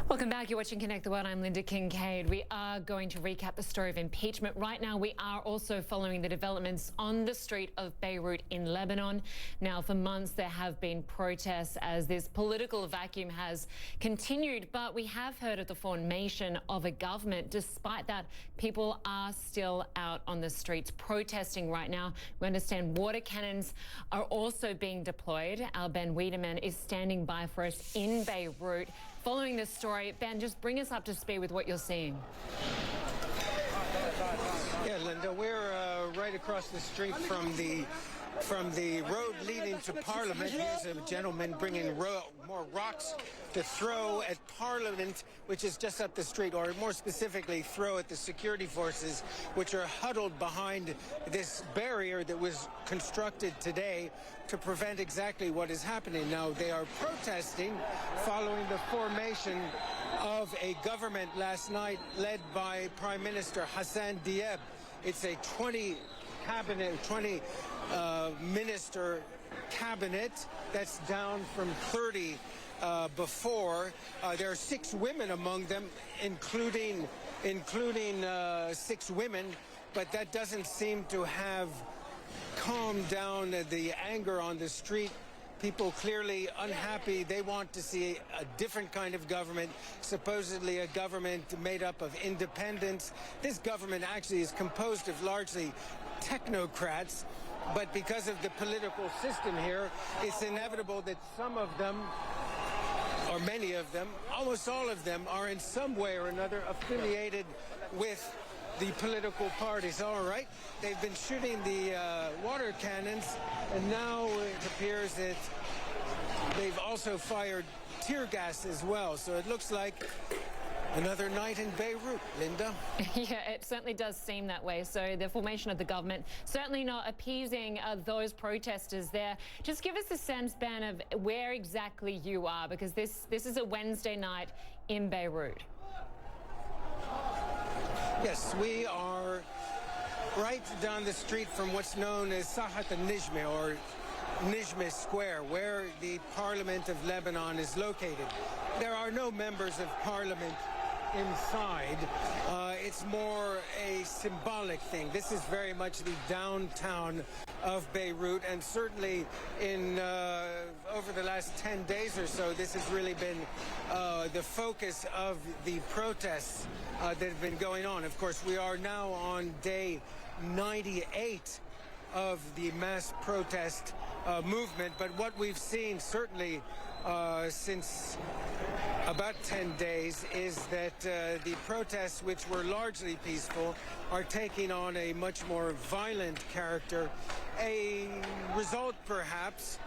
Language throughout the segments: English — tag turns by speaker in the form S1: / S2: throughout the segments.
S1: Welcome back. You're watching Connect the World. I'm Lynda Kinkade. We are going to recap the story of impeachment. Right now, we are also following the developments on the street of Beirut in Lebanon. Now, for months, there have been protests as this political vacuum has continued, but we have heard of the formation of a government. Despite that, people are still out on the streets protesting right now. We understand water cannons are also being deployed. Our Ben Wedeman is standing by for us in Beirut. Following this story, Ben, just bring us up to speed with what you're seeing.
S2: Yeah, Lynda, we're right across the street from the road leading to Parliament. Here's a gentleman bringing more rocks to throw at Parliament, which is just up the street, or more specifically, throw at the security forces, which are huddled behind this barrier that was constructed today to prevent exactly what is happening. Now, they are protesting following the formation of a government last night led by Prime Minister Hassan Diab. It's a 20 minister cabinet that's down from 30 before. There are 6 women among them, including 6 women, but that doesn't seem to have calmed down the anger on the street. People clearly unhappy. They want to see a different kind of government, supposedly a government made up of independents. This government actually is composed of largely technocrats, but because of the political system here, it's inevitable that some of them, or many of them, almost all of them, are in some way or another affiliated with the political parties. All right, they've been shooting the water cannons, and now it appears that they've also fired tear gas as well. So it looks like another night in Beirut, Lynda.
S1: Yeah, it certainly does seem that way. So the formation of the government certainly not appeasing those protesters there. Just give us a sense, Ben, of where exactly you are, because this is a Wednesday night in Beirut.
S2: Yes, we are right down the street from what's known as Sahat al-Nijmeh, or Nijmeh Square, where the Parliament of Lebanon is located. There are no members of Parliament inside. It's more a symbolic thing. This is very much the downtown of Beirut, and certainly in over the last 10 days or so, this has really been the focus of the protests that have been going on. Of course, we are now on day 98 of the mass protest movement, but what we've seen certainly since about 10 days is that the protests, which were largely peaceful, are taking on a much more violent character, a result perhaps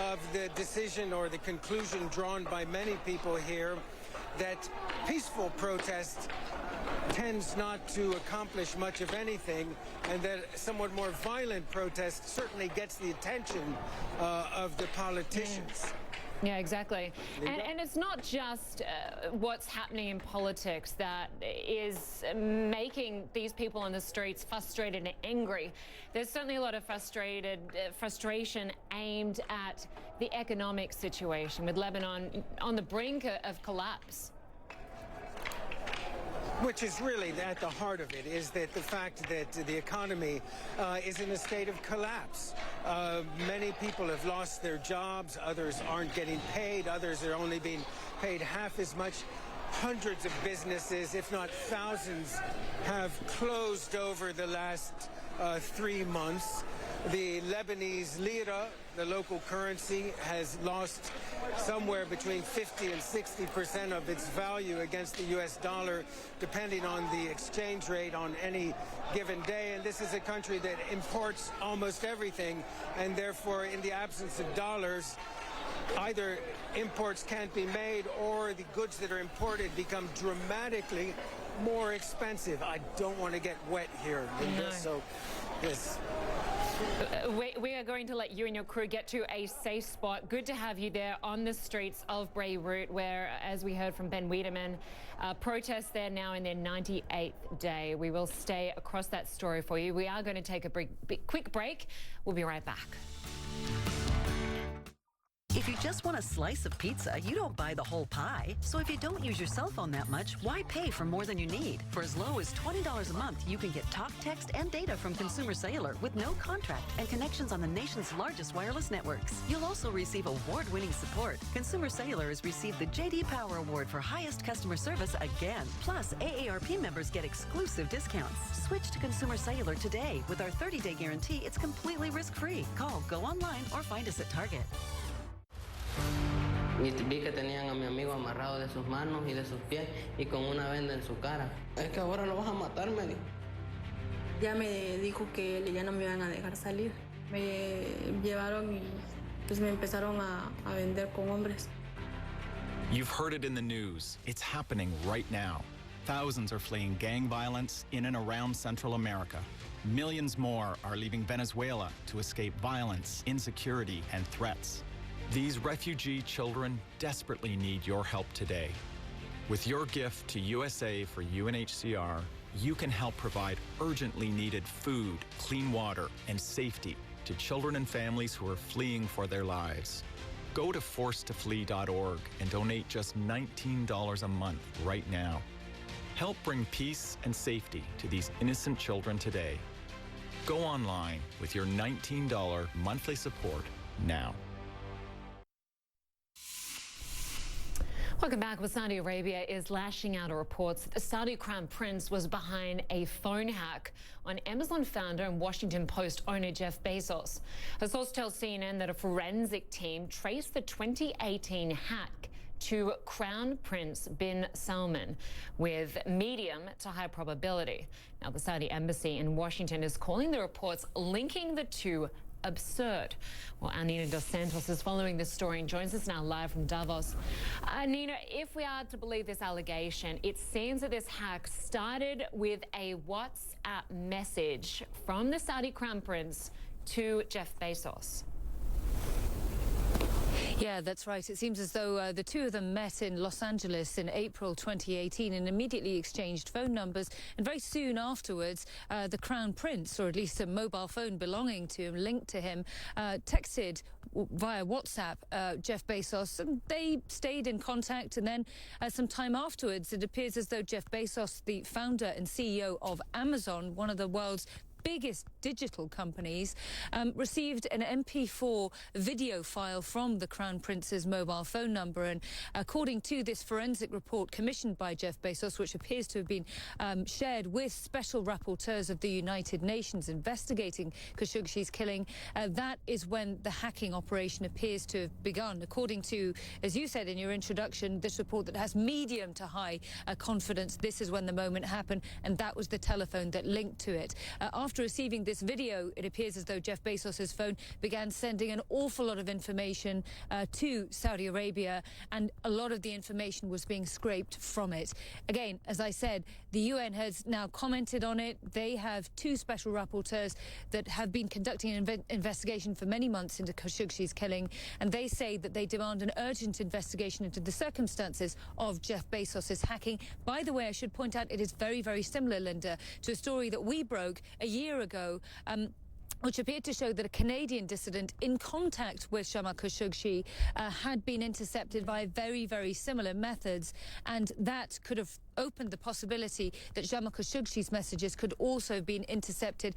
S2: of the decision or the conclusion drawn by many people here that peaceful protest tends not to accomplish much of anything, and that somewhat more violent protest certainly gets the attention of the politicians.
S1: Yeah, exactly. And it's not just what's happening in politics that is making these people on the streets frustrated and angry. There's certainly a lot of frustration aimed at the economic situation, with Lebanon on the brink of collapse.
S2: Which is really at the heart of it, is that the fact that the economy is in a state of collapse. Many people have lost their jobs, others aren't getting paid, others are only being paid half as much. Hundreds of businesses, if not thousands, have closed over the last 3 months. The Lebanese lira, the local currency, has lost somewhere between 50 and 60% of its value against the U.S. dollar, depending on the exchange rate on any given day. And this is a country that imports almost everything, and therefore, in the absence of dollars, either imports can't be made or the goods that are imported become dramatically more expensive. I don't want to get wet here, Lynda, so yes.
S1: We are going to let you and your crew get to a safe spot. Good to have you there on the streets of Beirut, where, as we heard from Ben Wedeman, protests there now in their 98th day. We will stay across that story for you. We are going to take a quick break. We'll be right back.
S3: If If you just want a slice of pizza, you don't buy the whole pie. So if you don't use your cell phone that much, why pay for more than you need? For as low as $20 a month, you can get talk, text, and data from Consumer Cellular with no contract and connections on the nation's largest wireless networks. You'll also receive award-winning support. Consumer Cellular has received the J.D. Power Award for highest customer service again. Plus, AARP members get exclusive discounts. Switch to Consumer Cellular today. With our 30-day guarantee, it's completely risk-free. Call, go online, or find us at Target.
S4: Vi que tenían a mi amigo amarrado de sus manos y de sus pies y con una venda en su cara. Es que ahora lo vas a matar, me dijo.
S5: Ya me dijo que ya no me iban a dejar salir. Me llevaron y pues me empezaron a vender con hombres.
S6: You've heard it in the news. It's happening right now. Thousands are fleeing gang violence in and around Central America. Millions more are leaving Venezuela to escape violence, insecurity, and threats. These refugee children desperately need your help today. With your gift to USA for UNHCR, you can help provide urgently needed food, clean water, and safety to children and families who are fleeing for their lives. Go to forcetoflee.org and donate just $19 a month right now. Help bring peace and safety to these innocent children today. Go online with your $19 monthly support now.
S1: Welcome back. Well, Saudi Arabia is lashing out at reports that the Saudi Crown Prince was behind a phone hack on Amazon founder and Washington Post owner Jeff Bezos. A source tells CNN that a forensic team traced the 2018 hack to Crown Prince bin Salman with medium to high probability. Now, the Saudi embassy in Washington is calling the reports linking the two absurd. Well, our Nina Dos Santos is following this story and joins us now live from Davos. Nina, if we are to believe this allegation, it seems that this hack started with a WhatsApp message from the Saudi Crown Prince to Jeff Bezos.
S7: Yeah, that's right. It seems as though the two of them met in Los Angeles in April 2018 and immediately exchanged phone numbers. And very soon afterwards, the Crown Prince, or at least a mobile phone belonging to him, linked to him, texted via WhatsApp Jeff Bezos, and they stayed in contact. And then some time afterwards, it appears as though Jeff Bezos, the founder and CEO of Amazon, one of the world's biggest digital companies, received an MP4 video file from the Crown Prince's mobile phone number. And according to this forensic report commissioned by Jeff Bezos, which appears to have been shared with special rapporteurs of the United Nations investigating Khashoggi's killing, that is when the hacking operation appears to have begun. According to, as you said in your introduction, this report that has medium to high confidence, this is when the moment happened, and that was the telephone that linked to it. After receiving this video, it appears as though Jeff Bezos' phone began sending an awful lot of information to Saudi Arabia, and a lot of the information was being scraped from it. Again, as I said, the UN has now commented on it. They have two special rapporteurs that have been conducting an investigation for many months into Khashoggi's killing, and they say that they demand an urgent investigation into the circumstances of Jeff Bezos' hacking. By the way, I should point out it is very, very similar, Lynda, to a story that we broke a year ago, which appeared to show that a Canadian dissident in contact with Jamal Khashoggi had been intercepted by very, very similar methods, and that could have opened the possibility that Jamal Khashoggi's messages could also have been intercepted.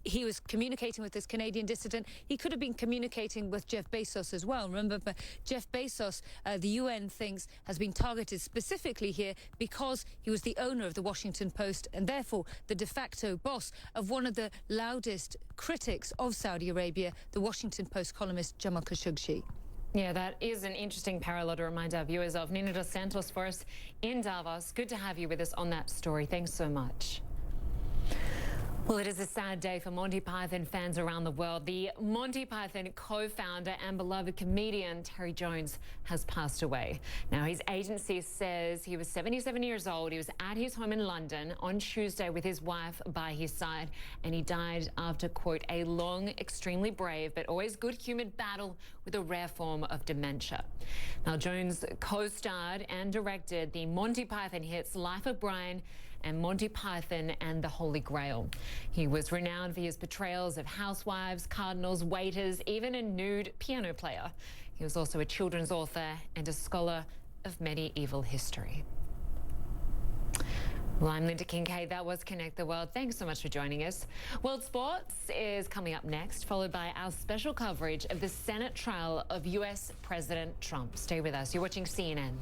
S7: He was communicating with this Canadian dissident. He could have been communicating with Jeff Bezos as well. Remember, Jeff Bezos, the UN thinks, has been targeted specifically here because he was the owner of the Washington Post and therefore the de facto boss of one of the loudest critics of Saudi Arabia, the Washington Post columnist Jamal Khashoggi.
S1: Yeah, that is an interesting parallel to remind our viewers of. Nina Dos Santos for us in Davos. Good to have you with us on that story. Thanks so much. Well, it is a sad day for Monty Python fans around the world. The Monty Python co-founder and beloved comedian Terry Jones has passed away. Now, his agency says he was 77 years old. He was at his home in London on Tuesday with his wife by his side, and he died after, quote, a long, extremely brave, but always good-humoured battle with a rare form of dementia. Now, Jones co-starred and directed the Monty Python hits Life of Brian and Monty Python and the Holy Grail. He was renowned for his portrayals of housewives, cardinals, waiters, even a nude piano player. He was also a children's author and a scholar of medieval history. Well, I'm Lynda Kinkade. That was Connect the World. Thanks so much for joining us. World Sports is coming up next, followed by our special coverage of the Senate trial of U.S. President Trump. Stay with us. You're watching CNN.